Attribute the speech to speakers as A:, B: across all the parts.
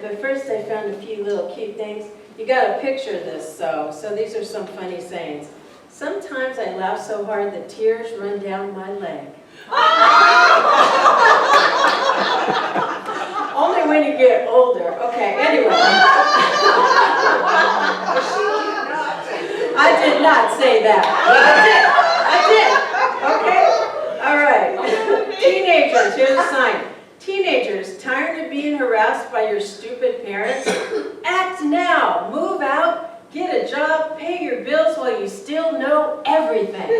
A: But first I found a few little cute things. You got to picture this, so these are some funny sayings. Sometimes I laugh so hard that tears run down my leg. Only when you get older. Okay, anyway. I did not say that. I did. Okay? All right. Teenagers, here's a sign. Teenagers, tired of being harassed by your stupid parents? Act now. Move out, get a job, pay your bills while you still know everything.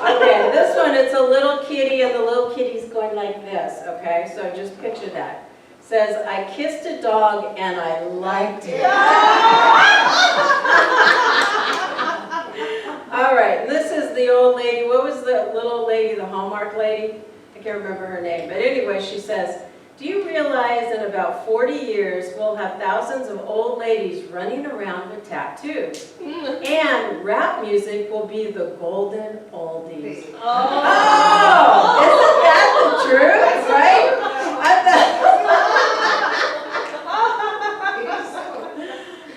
A: Okay, this one, it's a little kitty, and the little kitty's going like this, okay? So just picture that. It says, I kissed a dog and I liked it. All right, this is the old lady. What was the little lady, the Hallmark lady? I can't remember her name. But anyway, she says, do you realize in about 40 years we'll have thousands of old ladies running around with tattoos? And rap music will be the golden oldies. Oh, isn't that the truth, right?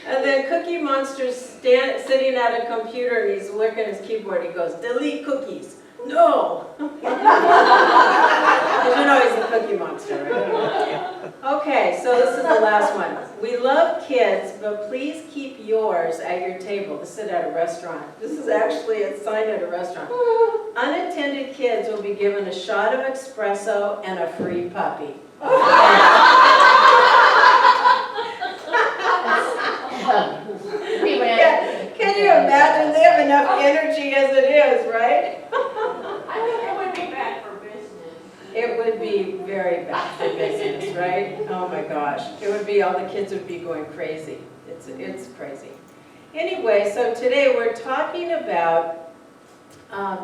A: And then Cookie Monster's sitting at a computer and he's looking at his keyboard. He goes, delete cookies. No. Because you know he's the Cookie Monster, right? Okay, so this is the last one. We love kids, but please keep yours at your table to sit at a restaurant. This is actually a sign at a restaurant. Unattended kids will be given a shot of espresso and a free puppy. Can you imagine? They have enough energy as it is, right?
B: I think it would be bad for business.
A: It would be very bad for business, right? Oh my gosh. It would be, all the kids would be going crazy. It's crazy. Anyway, so today we're talking about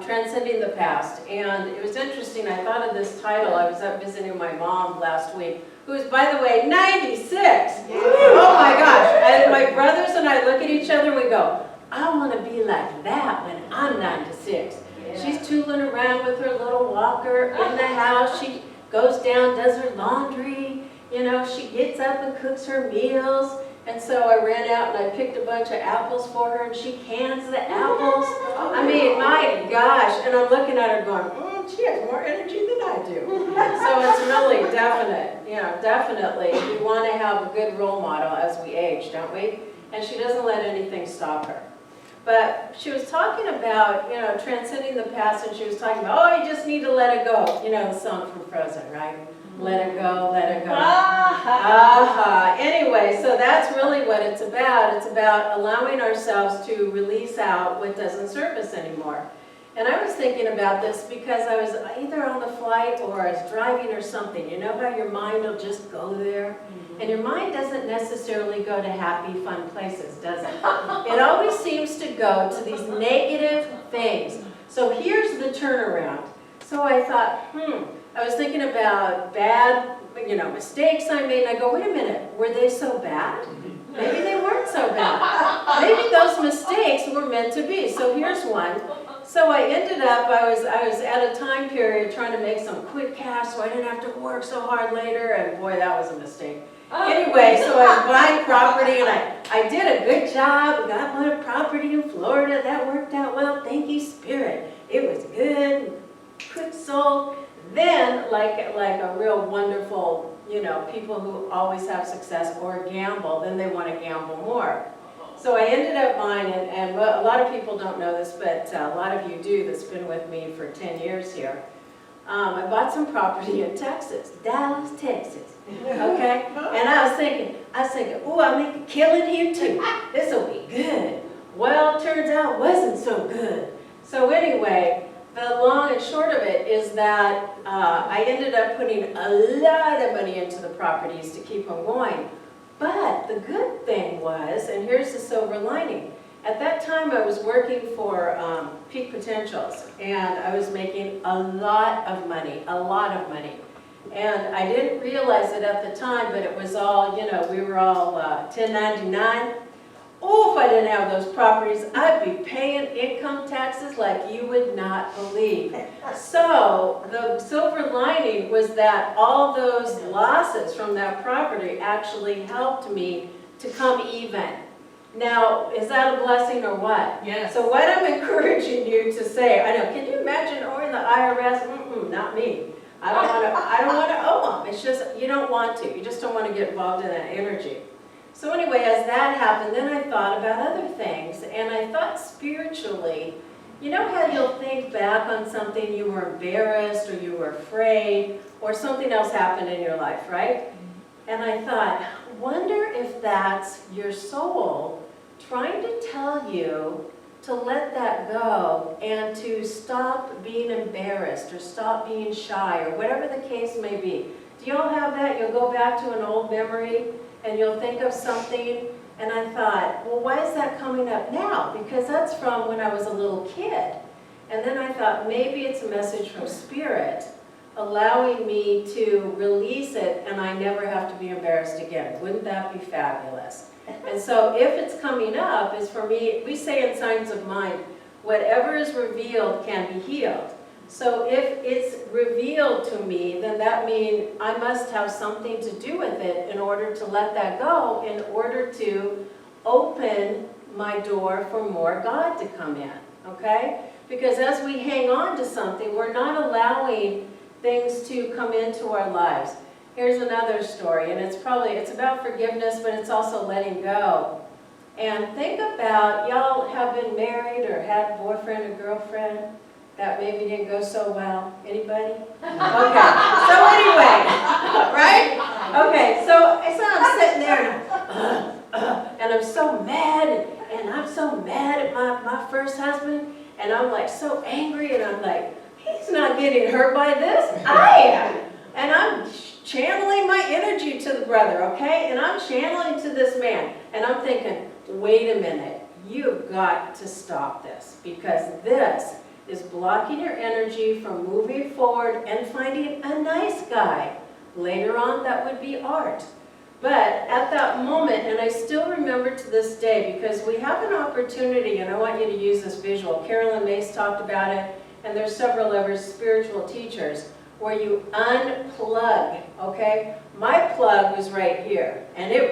A: transcending the past. And it was interesting, I thought of this title. I was up visiting my mom last week, who is, by the way, 96. Oh my gosh. And my brothers and I look at each other and we go, I want to be like that when I'm 96. She's tooling around with her little walker in the house. She goes down, does her laundry. You know, she gets up and cooks her meals. And so I ran out and I picked a bunch of apples for her and she cans the apples. I mean, my gosh. And I'm looking at her going, she has more energy than I do. So it's really definite, definitely. We want to have a good role model as we age, don't we? And she doesn't let anything stop her. But she was talking about, transcending the past, and she was talking about, oh, you just need to let it go. You know the song from Frozen, right? Let it go, let it go. Anyway, so that's really what it's about. It's about allowing ourselves to release out what doesn't serve us anymore. And I was thinking about this because I was either on the flight or I was driving or something. You know how your mind will just go there? And your mind doesn't necessarily go to happy, fun places, does it? It always seems to go to these negative things. So here's the turnaround. So I thought, I was thinking about bad, mistakes I made. And I go, wait a minute, were they so bad? Maybe they weren't so bad. Maybe those mistakes were meant to be. So here's one. So I ended up, I was at a time period trying to make some quick cash so I didn't have to work so hard later, and boy, that was a mistake. Anyway, so I was buying property, and I did a good job, got my property in Florida. That worked out well, thank you, Spirit. It was good, quick sold. Then, like a real wonderful, people who always have success or gamble, then they want to gamble more. So I ended up buying, and a lot of people don't know this, but a lot of you do that's been with me for 10 years here. I bought some property in Texas, Dallas, Texas, okay? And I was thinking, ooh, I'll make a killing here too. This will be good. Well, turns out it wasn't so good. So anyway, the long and short of it is that I ended up putting a lot of money into the properties to keep them going. But the good thing was, and here's the silver lining, at that time I was working for Peak Potentials, and I was making a lot of money. And I didn't realize it at the time, but it was all, we were all 1099. Oh, if I didn't have those properties, I'd be paying income taxes like you would not believe. So the silver lining was that all those losses from that property actually helped me to come even. Now, is that a blessing or what?
B: Yes.
A: So what I'm encouraging you to say, I know, can you imagine owing the IRS? Not me. I don't want to owe them. It's just, you don't want to. You just don't want to get involved in that energy. So anyway, as that happened, then I thought about other things. And I thought spiritually, you know how you'll think back on something you were embarrassed or you were afraid or something else happened in your life, right? And I thought, wonder if that's your soul trying to tell you to let that go and to stop being embarrassed or stop being shy or whatever the case may be. Do you all have that? You'll go back to an old memory and you'll think of something, and I thought, well, why is that coming up now? Because that's from when I was a little kid. And then I thought, maybe it's a message from Spirit allowing me to release it and I never have to be embarrassed again. Wouldn't that be fabulous? And so if it's coming up, is for me, we say in Signs of Mind, whatever is revealed can be healed. So if it's revealed to me, then that means I must have something to do with it in order to let that go, in order to open my door for more God to come in, okay? Because as we hang on to something, we're not allowing things to come into our lives. Here's another story, and it's about forgiveness, but it's also letting go. And think about, y'all have been married or had a boyfriend or girlfriend that maybe didn't go so well. Anybody? Okay, so anyway, right? Okay, so I'm sitting there and I'm so mad, and I'm so mad at my first husband, and I'm like so angry, and I'm like, he's not getting hurt by this, I am. And I'm channeling my energy to the brother, okay? And I'm channeling to this man, and I'm thinking, wait a minute, you've got to stop this, because this is blocking your energy from moving forward and finding a nice guy. Later on, that would be Art. But at that moment, and I still remember to this day, because we have an opportunity, and I want you to use this visual. Carolyn Mace talked about it, and there's several of her spiritual teachers, where you unplug, okay? My plug was right here, and it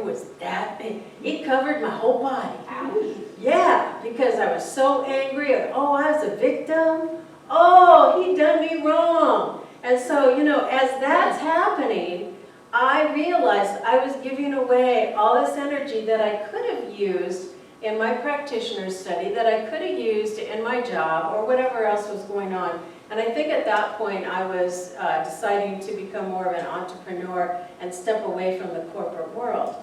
A: was that big. It covered my whole body. Yeah, because I was so angry. I was a victim. Oh, he done me wrong. And so, as that's happening, I realized I was giving away all this energy that I could have used in my practitioner's study, that I could have used in my job, or whatever else was going on. And I think at that point I was deciding to become more of an entrepreneur and step away from the corporate world.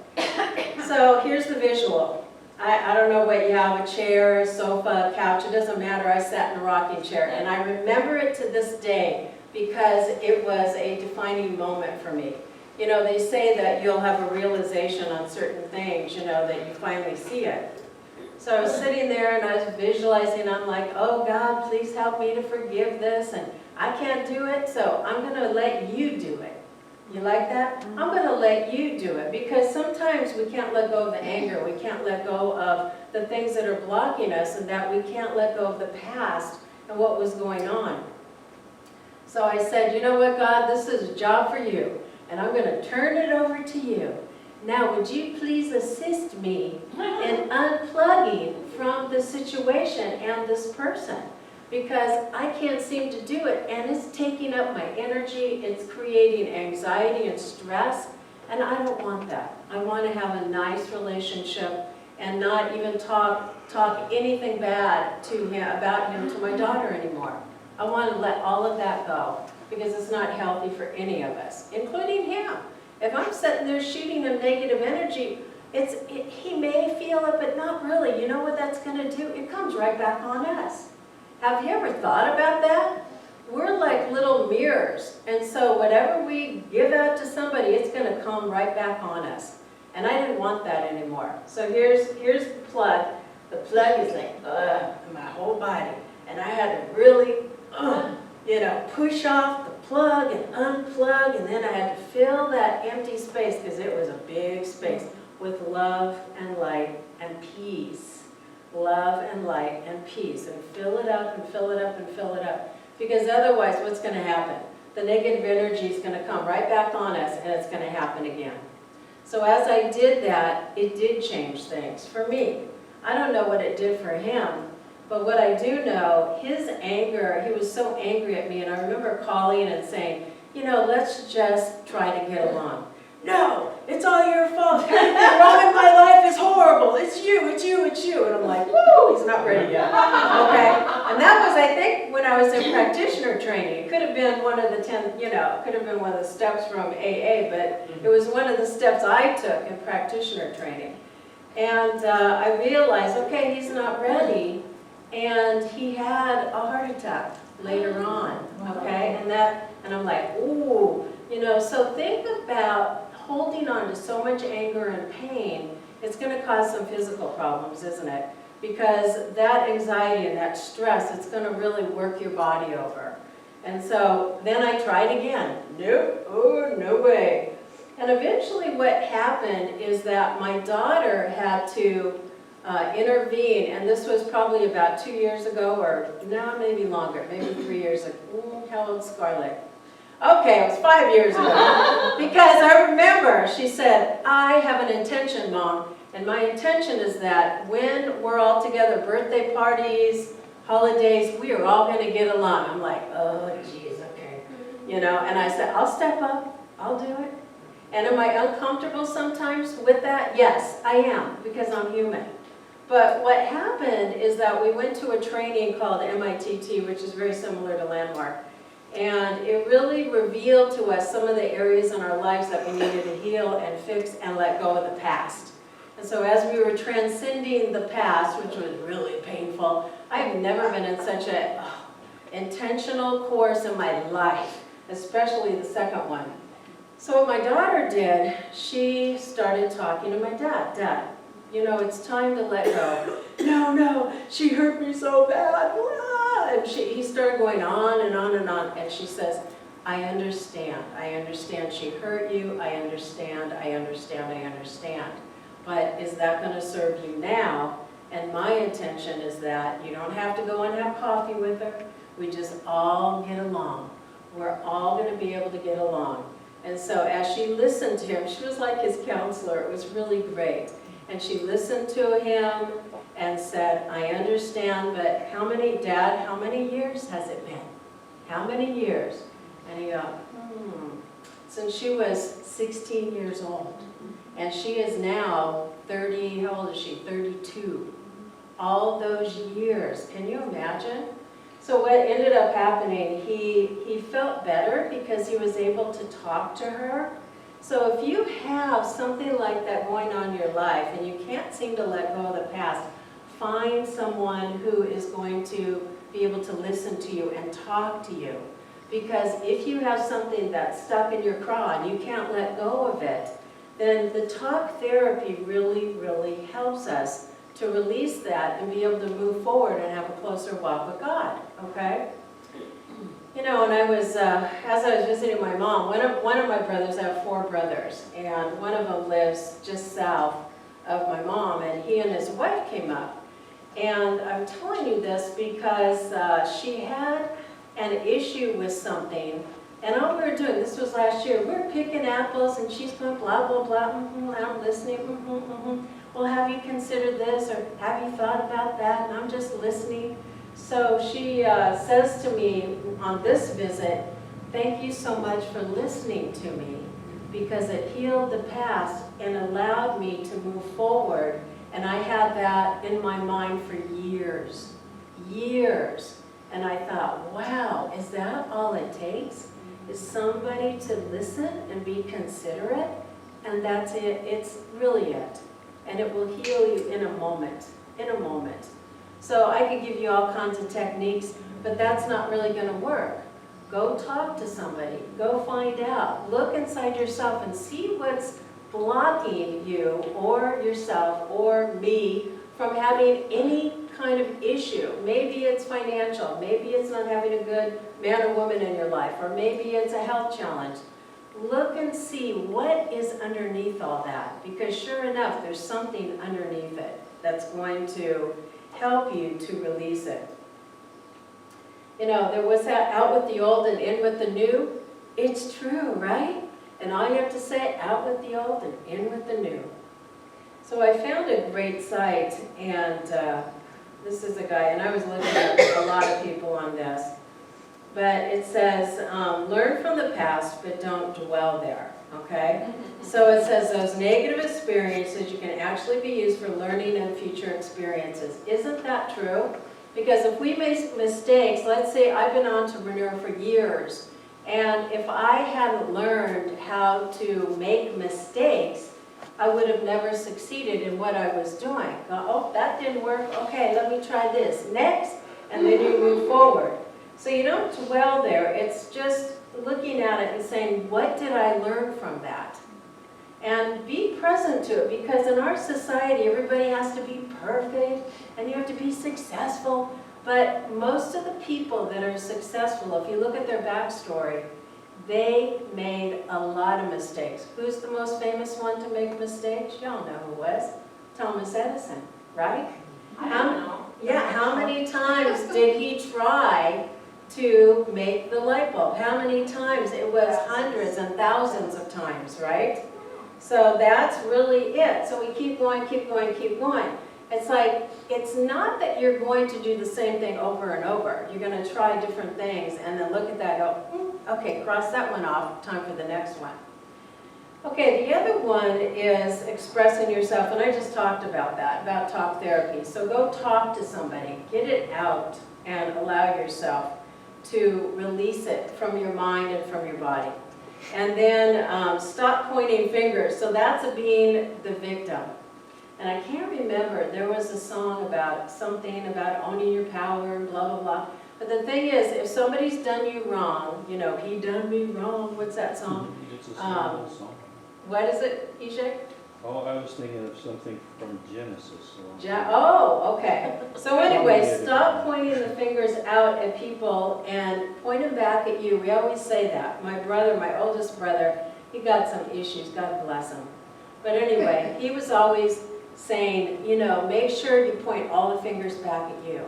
A: So here's the visual. I don't know what you have, a chair, a sofa, a couch, it doesn't matter. I sat in a rocking chair, and I remember it to this day because it was a defining moment for me. They say that you'll have a realization on certain things, that you finally see it. So I was sitting there and I was visualizing, I'm like, oh God, please help me to forgive this, and I can't do it, so I'm going to let you do it. You like that? I'm going to let you do it, because sometimes we can't let go of the anger, we can't let go of the things that are blocking us, and that we can't let go of the past and what was going on. So I said, you know what, God, this is a job for you, and I'm going to turn it over to you. Now, would you please assist me in unplugging from the situation and this person? Because I can't seem to do it, and it's taking up my energy, it's creating anxiety and stress, and I don't want that. I want to have a nice relationship and not even talk anything bad to him, about him, to my daughter anymore. I want to let all of that go, because it's not healthy for any of us, including him. If I'm sitting there shooting him negative energy, he may feel it, but not really. You know what that's going to do? It comes right back on us. Have you ever thought about that? We're like little mirrors, and so whatever we give out to somebody, it's going to come right back on us. And I didn't want that anymore. So here's the plug. The plug is like, in my whole body. And I had to really, push off the plug and unplug, and then I had to fill that empty space, because it was a big space, with love and light peace. Love and light and peace. And fill it up and fill it up and fill it up. Because otherwise, what's going to happen? The negative energy is going to come right back on us, and it's going to happen again. So as I did that, it did change things for me. I don't know what it did for him, but what I do know, his anger, he was so angry at me, and I remember calling and saying, you know, let's just try to get along. No, it's all your fault. Everything wrong in my life is horrible. It's you, it's you, it's you. And I'm like, woo, he's not ready yet. Okay? And that was, I think, when I was in practitioner training. It could have been one of the 10, you know, it could have been one of the steps from AA, but it was one of the steps I took in practitioner training. And I realized, okay, he's not ready. And he had a heart attack later on, okay? And I'm like, ooh, you know, so think about holding on to so much anger and pain. It's going to cause some physical problems, isn't it? Because that anxiety and that stress, it's going to really work your body over. And so then I tried again. Nope, oh, no way. And eventually what happened is that my daughter had to intervene, and this was probably about 2 years ago, or no, maybe longer, maybe 3 years ago. Ooh, how old's Scarlett? Okay, it was 5 years ago. Because I remember she said, I have an intention, Mom, and my intention is that when we're all together, birthday parties, holidays, we are all going to get along. I'm like, oh, geez, okay. You know, and I said, I'll step up, I'll do it. And am I uncomfortable sometimes with that? Yes, I am, because I'm human. But what happened is that we went to a training called MITT, which is very similar to Landmark. And it really revealed to us some of the areas in our lives that we needed to heal and fix and let go of the past. And so as we were transcending the past, which was really painful, I've never been in such an intentional course in my life, especially the second one. So what my daughter did, she started talking to my dad. Dad, you know, it's time to let go. No, she hurt me so bad. And he started going on and on and on. And she says, I understand she hurt you. I understand. But is that going to serve you now? And my intention is that you don't have to go and have coffee with her. We just all get along. We're all going to be able to get along. And so as she listened to him, she was like his counselor. It was really great. And she listened to him and said, I understand, but Dad, how many years has it been? How many years? And he goes, Since she was 16 years old. And she is now 30, how old is she? 32. All those years. Can you imagine? So what ended up happening, he felt better because he was able to talk to her. So if you have something like that going on in your life and you can't seem to let go of the past, find someone who is going to be able to listen to you and talk to you. Because if you have something that's stuck in your craw and you can't let go of it, then the talk therapy really, really helps us to release that and be able to move forward and have a closer walk with God, okay? You know, when I was, as I was visiting my mom, one of my brothers, I have 4 brothers, and one of them lives just south of my mom, and he and his wife came up. And I'm telling you this because she had an issue with something, and all we were doing, this was last year, we were picking apples, and she's going blah, blah, blah, and I'm listening, Well, have you considered this, or have you thought about that? And I'm just listening. So she says to me on this visit, thank you so much for listening to me, because it healed the past and allowed me to move forward. And I had that in my mind for years. And I thought, wow, is that all it takes? Is somebody to listen and be considerate? And that's it. It's really it. And it will heal you in a moment. So I could give you all kinds of techniques, but that's not really going to work. Go talk to somebody. Go find out. Look inside yourself and see what's blocking you or yourself or me from having any kind of issue. Maybe it's financial. Maybe it's not having a good man or woman in your life. Or maybe it's a health challenge. Look and see what is underneath all that, because sure enough, there's something underneath it. that's going to help you to release it. You know, there was that out with the old and in with the new. It's true, right? And all you have to say, out with the old and in with the new. So I found a great site, and this is a guy, and I was looking at a lot of people on this. But it says, learn from the past, but don't dwell there, okay? So it says those negative experiences you can actually be used for learning and future experiences. Isn't that true? Because if we make mistakes, let's say I've been an entrepreneur for years, and if I hadn't learned how to make mistakes, I would have never succeeded in what I was doing. Oh, that didn't work. Okay, let me try this. Next. And then you move forward. So you don't dwell there. It's just looking at it and saying, what did I learn from that? And be present to it, because in our society, everybody has to be perfect and you have to be successful. But most of the people that are successful, if you look at their backstory, they made a lot of mistakes. Who's the most famous one to make mistakes? Y'all know who was. Thomas Edison, right?
B: I don't know.
A: Yeah, how many times did he try to make the light bulb? How many times? It was hundreds and thousands of times, right? So that's really it. So we keep going, keep going, keep going. It's like, it's not that you're going to do the same thing over and over. You're going to try different things and then look at that and go, okay, cross that one off, time for the next one. Okay, the other one is expressing yourself, and I just talked about that, about talk therapy. So go talk to somebody, get it out, and allow yourself to release it from your mind and from your body. And then stop pointing fingers. So that's being the victim. And I can't remember, there was a song about something about owning your power and blah, blah, blah. But the thing is, if somebody's done you wrong, you know, he done me wrong, what's that song?
C: It's a simple song.
A: What is it, Ishak?
C: Oh, I was thinking of something from Genesis.
A: Oh, okay. So anyway, stop pointing the fingers out at people and point them back at you. We always say that. My brother, my oldest brother, he got some issues, God bless him. But anyway, he was always saying, you know, make sure you point all the fingers back at you,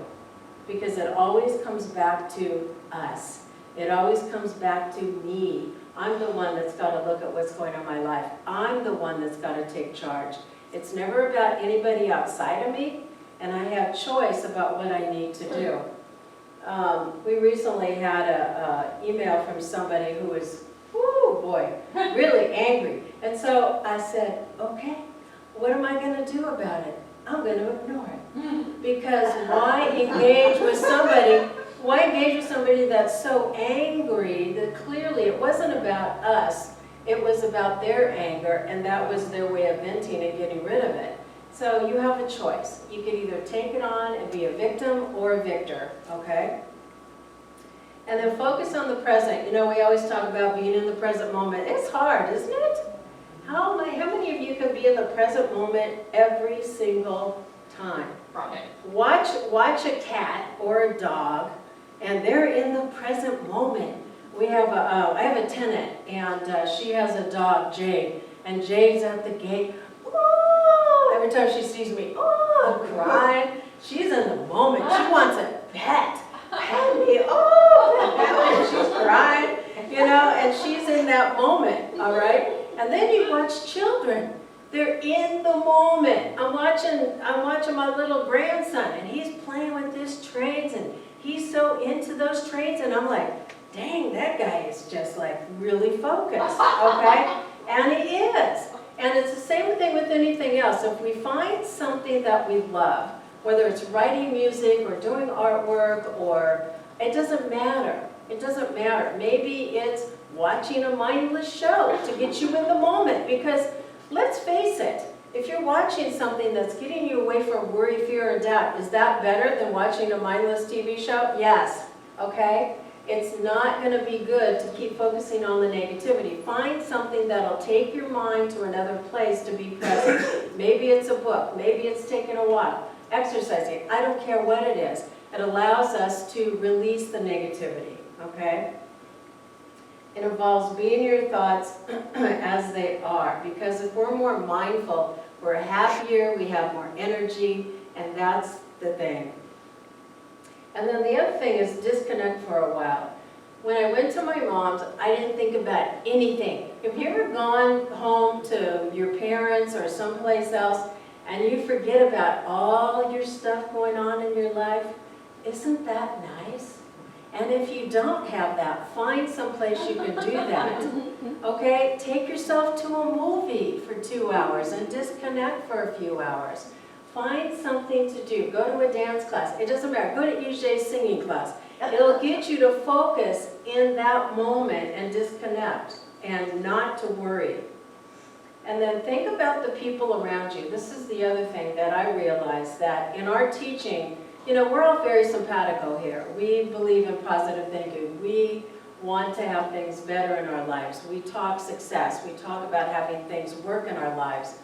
A: because it always comes back to us. It always comes back to me. I'm the one that's got to look at what's going on in my life. I'm the one that's got to take charge. It's never about anybody outside of me, and I have choice about what I need to do. We recently had an email from somebody who was, whoo boy, really angry. And so I said, okay, what am I going to do about it? I'm going to ignore it. Because why engage with somebody? Why engage with somebody that's so angry that clearly it wasn't about us, it was about their anger, and that was their way of venting and getting rid of it. So you have a choice. You can either take it on and be a victim or a victor, okay? And then focus on the present. You know, we always talk about being in the present moment. It's hard, isn't it? How many of you can be in the present moment every single time?
B: Right.
A: Watch a cat or a dog, and they're in the present moment. I have a tenant, and she has a dog, Jade, and Jade's at the gate. Oh, every time she sees me, oh, crying. She's in the moment. She wants a pet. Pet me, oh, pet me. She's crying, you know, and she's in that moment, all right? And then you watch children. They're in the moment. I'm watching my little grandson, and he's playing with his trains, and he's so into those trains, and I'm like, dang, that guy is just like really focused, okay? And he is. And it's the same thing with anything else. If we find something that we love, whether it's writing music or doing artwork, or it doesn't matter. It doesn't matter. Maybe it's watching a mindless show to get you in the moment, because let's face it, if you're watching something that's getting you away from worry, fear, or doubt, is that better than watching a mindless TV show? Yes, okay? It's not going to be good to keep focusing on the negativity. Find something that'll take your mind to another place to be present. Maybe it's a book, maybe it's taking a walk, exercising, I don't care what it is. It allows us to release the negativity, okay? It involves being your thoughts as they are, because if we're more mindful, we're happier, we have more energy, and that's the thing. And then the other thing is disconnect for a while. When I went to my mom's, I didn't think about anything. Have you ever gone home to your parents or someplace else and you forget about all your stuff going on in your life? Isn't that nice? And if you don't have that, find someplace you can do that. Okay? Take yourself to a movie for 2 hours and disconnect for a few hours. Find something to do. Go to a dance class. It doesn't matter. Go to EJ's singing class. It'll get you to focus in that moment and disconnect and not to worry. And then think about the people around you. This is the other thing that I realized, that in our teaching, you know, we're all very simpatico here. We believe in positive thinking. We want to have things better in our lives. We talk success. We talk about having things work in our lives.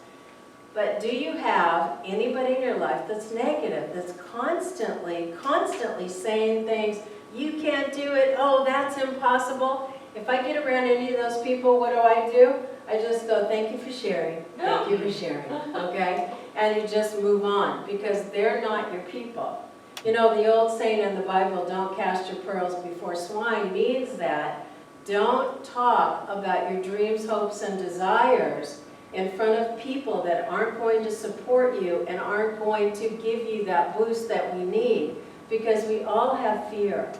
A: But do you have anybody in your life that's negative, that's constantly saying things, you can't do it, oh, that's impossible? If I get around any of those people, what do? I just go, thank you for sharing, thank you for sharing, okay? And you just move on, because they're not your people. You know, the old saying in the Bible, don't cast your pearls before swine, means that don't talk about your dreams, hopes, and desires in front of people that aren't going to support you and aren't going to give you that boost that we need. Because we all have fear.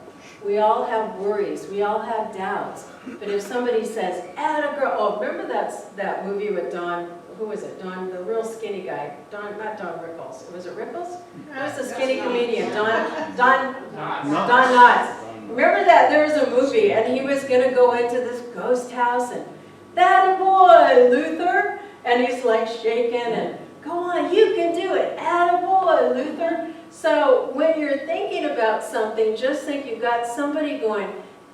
A: We all have worries. We all have doubts. But if somebody says, atta girl, oh, remember that movie with Don, who was it? Don, the real skinny guy. Don, not Don Rickles. Was it Rickles? Who was the skinny comedian? Don Knotts. Remember that? There was a movie and he was going to go into this ghost house and, that boy, Luther. And he's like shaking and, go on, you can do it. Attaboy, Luther. So when you're thinking about something, just think you've got somebody going,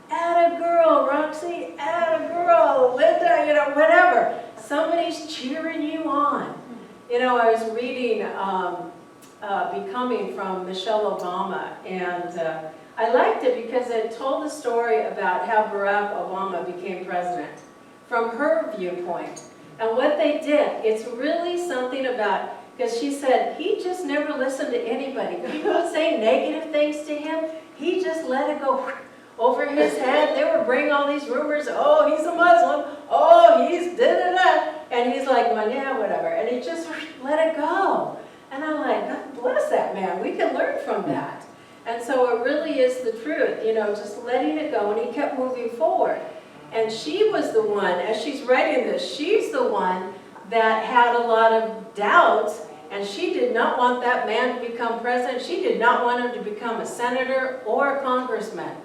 A: atta girl, Roxy, atta girl, Linda, you know, whatever. Somebody's cheering you on. You know, I was reading Becoming from Michelle Obama, and I liked it because it told the story about how Barack Obama became president from her viewpoint. And what they did, it's really something about, because she said, he just never listened to anybody. People would say negative things to him, he just let it go over his head. They would bring all these rumors, oh, he's a Muslim, oh, he's da-da-da. And he's like, well, yeah, whatever. And he just let it go. And I'm like, God bless that man. We can learn from that. And so it really is the truth, you know, just letting it go. And he kept moving forward. And she was the one, as she's writing this, she's the one that had a lot of doubts, and she did not want that man to become president. She did not want him to become a senator or a congressman.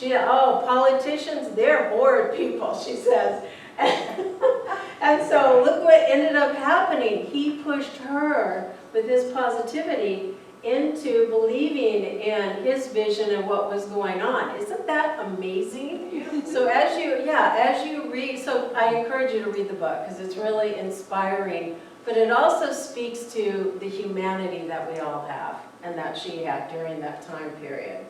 A: Oh, politicians, they're horrid people, she says. And so look what ended up happening. He pushed her with his positivity into believing in his vision and what was going on. Isn't that amazing? So as you read, so I encourage you to read the book because it's really inspiring, but it also speaks to the humanity that we all have and that she had during that time period.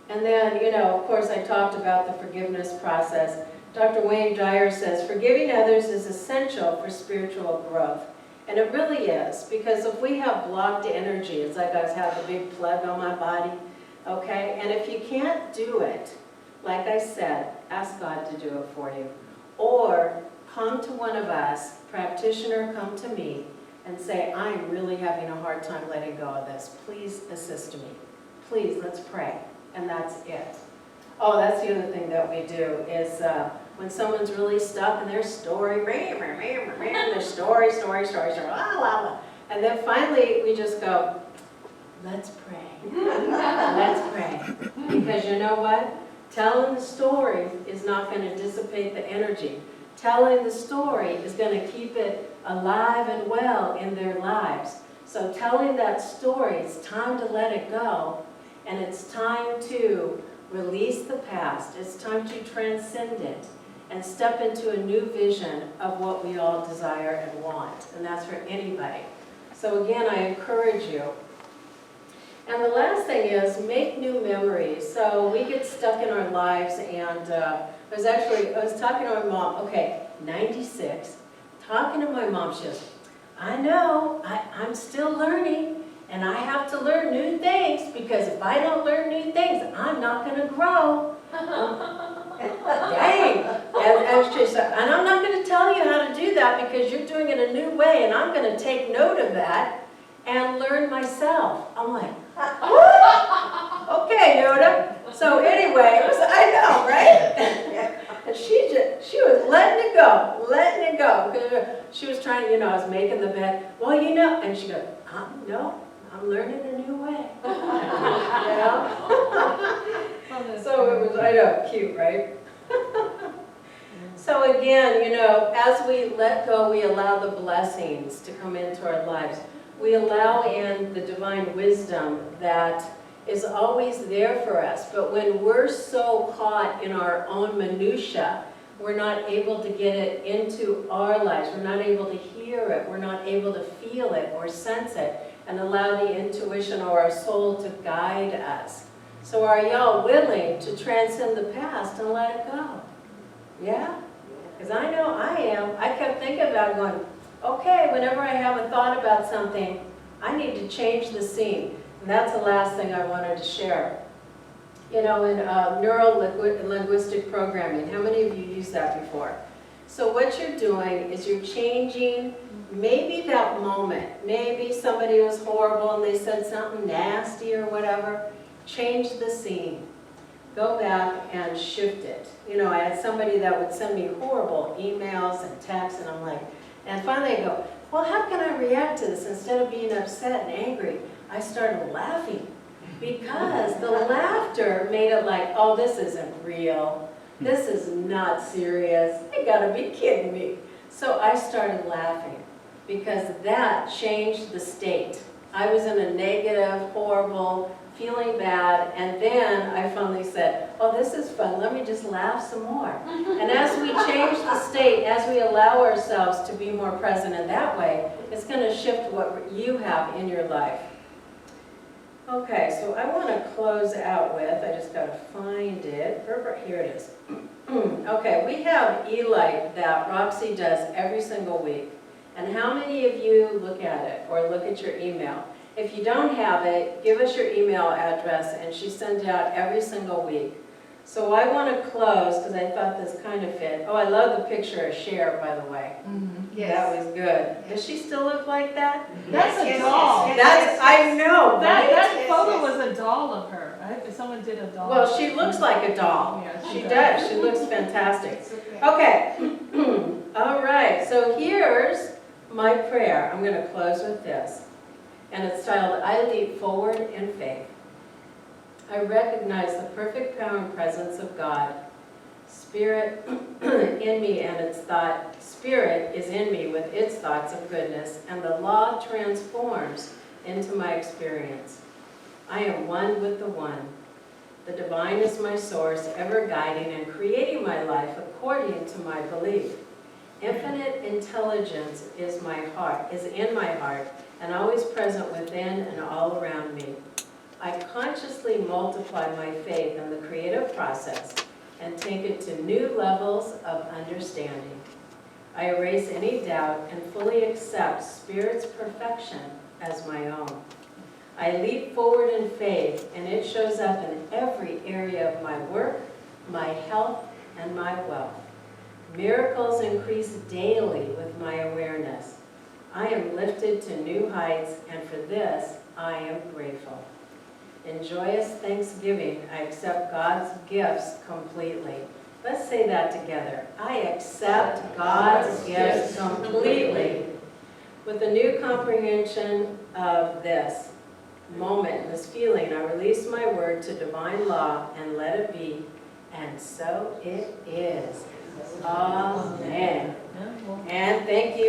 A: And then, you know, of course I talked about the forgiveness process. Dr. Wayne Dyer says, forgiving others is essential for spiritual growth. And it really is, because if we have blocked energy, it's like I have a big plug on my body, okay? And if you can't do it, like I said, ask God to do it for you. Or come to one of us, practitioner, come to me, and say, I'm really having a hard time letting go of this. Please assist me. Please, let's pray. And that's it. Oh, that's the other thing that we do is when someone's really stuck in their story, their story, and then finally we just go, let's pray. Let's pray. Because you know what? Telling the story is not going to dissipate the energy. Telling the story is going to keep it alive and well in their lives. So telling that story, it's time to let it go, and it's time to release the past. It's time to transcend it and step into a new vision of what we all desire and want. And that's for anybody. So again, I encourage you. And the last thing is make new memories. So we get stuck in our lives, and I was talking to my mom, okay, 96, talking to my mom. She goes, I know, I'm still learning, and I have to learn new things, because if I don't learn new things, I'm not going to grow. Dang. And she said, and I'm not going to tell you how to do that, because you're doing it a new way, and I'm going to take note of that and learn myself. I'm like, okay, Yoda. So anyway, I know, right? And she was letting it go. Because she was trying, I was making the bed. Well, and she goes, no, I'm learning a new way. So it was, I know, cute, right? So again, as we let go, we allow the blessings to come into our lives. We allow in the divine wisdom that is always there for us. But when we're so caught in our own minutia, we're not able to get it into our lives. We're not able to hear it. We're not able to feel it or sense it and allow the intuition or our soul to guide us. So are y'all willing to transcend the past and let it go? Yeah? Because I know I am. I kept thinking about going, okay, whenever I have a thought about something, I need to change the scene. And that's the last thing I wanted to share. In neuro-linguistic programming, how many of you used that before? So what you're doing is you're changing maybe that moment. Maybe somebody was horrible and they said something nasty or whatever. Change the scene. Go back and shift it. I had somebody that would send me horrible emails and texts, and I'm like, and finally I go, well, how can I react to this? Instead of being upset and angry, I started laughing, because the laughter made it like, oh, this isn't real. This is not serious. You gotta be kidding me. So I started laughing, because that changed the state. I was in a negative, horrible, feeling bad, and then I finally said, oh, this is fun, let me just laugh some more. And as we change the state, as we allow ourselves to be more present in that way, it's going to shift what you have in your life. Okay, so I want to close out with, I just got to find it, here it is. Okay, we have E-Light that Roxy does every single week. And how many of you look at it or look at your email? If you don't have it, give us your email address, and she sends it out every single week. So I want to close, because I thought this kind of fit. Oh, I love the picture of Cher, by the way.
D: Yes.
A: That was good. Does she still look like that?
D: That's a
B: Yes,
D: doll.
B: yes,
A: That's, I know, right?
D: That photo was a doll of her, right? Someone did a doll.
A: Well, she looks like a doll.
D: Yeah,
A: She does. She looks fantastic. Okay. All right. So here's my prayer. I'm going to close with this. And it's titled, I Leap Forward in Faith. I recognize the perfect power and presence of God. Spirit in me and its thought. Spirit is in me with its thoughts of goodness, and the law transforms into my experience. I am one with the one. The divine is my source, ever guiding and creating my life according to my belief. Infinite intelligence is in my heart, and always present within and all around me. I consciously multiply my faith in the creative process and take it to new levels of understanding. I erase any doubt and fully accept Spirit's perfection as my own. I leap forward in faith, and it shows up in every area of my work, my health, and my wealth. Miracles increase daily with my awareness. I am lifted to new heights, and for this, I am grateful. In joyous thanksgiving, I accept God's gifts completely. Let's say that together. I accept God's gifts completely. With a new comprehension of this moment, this feeling, I release my word to divine law and let it be, and so it is. Amen. And thank you.